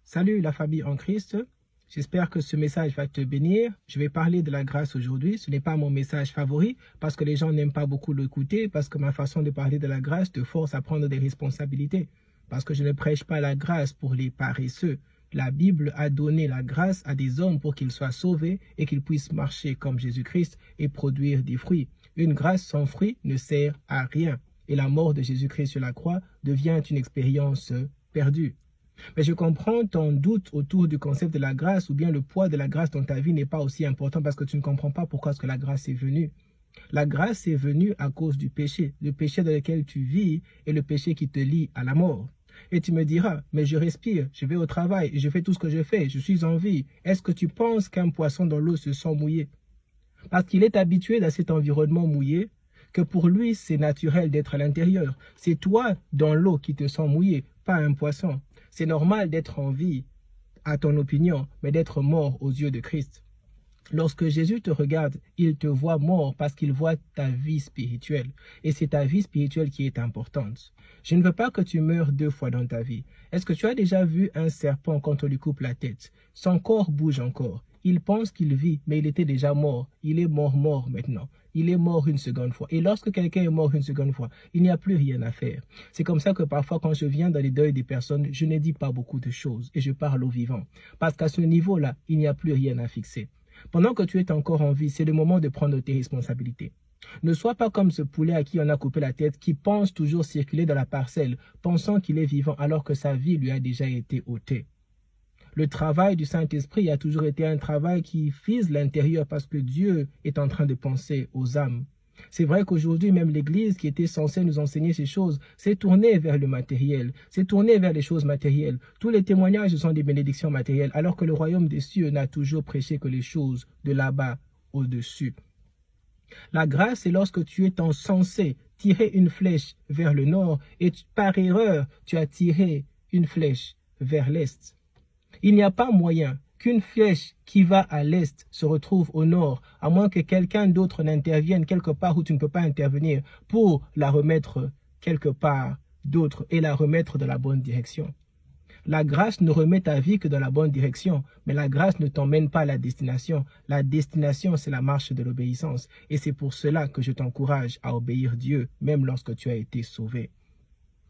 Salut la famille en Christ, j'espère que ce message va te bénir. Je vais parler de la grâce aujourd'hui. Ce n'est pas mon message favori parce que les gens n'aiment pas beaucoup l'écouter, parce que ma façon de parler de la grâce te force à prendre des responsabilités. Parce que je ne prêche pas la grâce pour les paresseux. La Bible a donné la grâce à des hommes pour qu'ils soient sauvés et qu'ils puissent marcher comme Jésus-Christ et produire des fruits. Une grâce sans fruits ne sert à rien. Et la mort de Jésus-Christ sur la croix devient une expérience perdue. Mais je comprends ton doute autour du concept de la grâce ou bien le poids de la grâce dans ta vie n'est pas aussi important parce que tu ne comprends pas pourquoi est-ce que la grâce est venue. La grâce est venue à cause du péché, le péché dans lequel tu vis et le péché qui te lie à la mort. Et tu me diras, mais je respire, je vais au travail, je fais tout ce que je fais, je suis en vie. Est-ce que tu penses qu'un poisson dans l'eau se sent mouillé? Parce qu'il est habitué dans cet environnement mouillé, que pour lui, c'est naturel d'être à l'intérieur. C'est toi dans l'eau qui te sens mouillé, pas un poisson. C'est normal d'être en vie, à ton opinion, mais d'être mort aux yeux de Christ. Lorsque Jésus te regarde, il te voit mort parce qu'il voit ta vie spirituelle. Et c'est ta vie spirituelle qui est importante. Je ne veux pas que tu meures 2 fois dans ta vie. Est-ce que tu as déjà vu un serpent quand on lui coupe la tête? Son corps bouge encore. Il pense qu'il vit, mais il était déjà mort. Il est mort maintenant. Il est mort une seconde fois. Et lorsque quelqu'un est mort une seconde fois, il n'y a plus rien à faire. C'est comme ça que parfois, quand je viens dans les deuils des personnes, je ne dis pas beaucoup de choses et je parle au vivant. Parce qu'à ce niveau-là, il n'y a plus rien à fixer. Pendant que tu es encore en vie, c'est le moment de prendre tes responsabilités. Ne sois pas comme ce poulet à qui on a coupé la tête, qui pense toujours circuler dans la parcelle, pensant qu'il est vivant alors que sa vie lui a déjà été ôtée. Le travail du Saint-Esprit a toujours été un travail qui vise l'intérieur parce que Dieu est en train de penser aux âmes. C'est vrai qu'aujourd'hui, même l'Église qui était censée nous enseigner ces choses, s'est tournée vers le matériel, s'est tournée vers les choses matérielles. Tous les témoignages sont des bénédictions matérielles, alors que le royaume des cieux n'a toujours prêché que les choses de là-bas au-dessus. La grâce, c'est lorsque tu es censé tirer une flèche vers le nord et par erreur, tu as tiré une flèche vers l'est. Il n'y a pas moyen qu'une flèche qui va à l'est se retrouve au nord, à moins que quelqu'un d'autre n'intervienne quelque part où tu ne peux pas intervenir pour la remettre quelque part d'autre et la remettre dans la bonne direction. La grâce ne remet ta vie que dans la bonne direction, mais la grâce ne t'emmène pas à la destination. La destination, c'est la marche de l'obéissance. Et c'est pour cela que je t'encourage à obéir Dieu, même lorsque tu as été sauvé.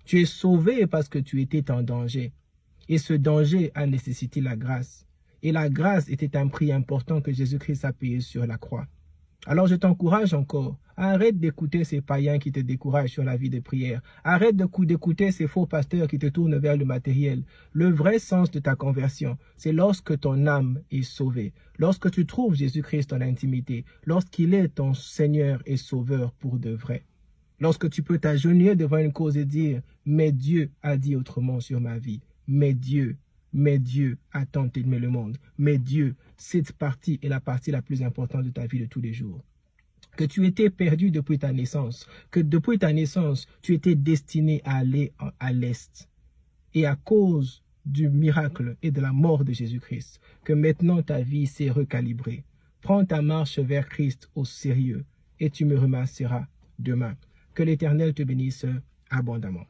Tu es sauvé parce que tu étais en danger. Et ce danger a nécessité la grâce. Et la grâce était un prix important que Jésus-Christ a payé sur la croix. Alors je t'encourage encore, arrête d'écouter ces païens qui te découragent sur la vie de prière. Arrête d'écouter ces faux pasteurs qui te tournent vers le matériel. Le vrai sens de ta conversion, c'est lorsque ton âme est sauvée. Lorsque tu trouves Jésus-Christ en intimité. Lorsqu'il est ton Seigneur et Sauveur pour de vrai. Lorsque tu peux t'agenouiller devant une cause et dire « Mais Dieu a dit autrement sur ma vie. » Mais Dieu a tant aimé le monde. Mais Dieu, cette partie est la partie la plus importante de ta vie de tous les jours. Que tu étais perdu depuis ta naissance. Que depuis ta naissance, tu étais destiné à aller à l'Est. Et à cause du miracle et de la mort de Jésus-Christ, que maintenant ta vie s'est recalibrée. Prends ta marche vers Christ au sérieux et tu me remercieras demain. Que l'Éternel te bénisse abondamment.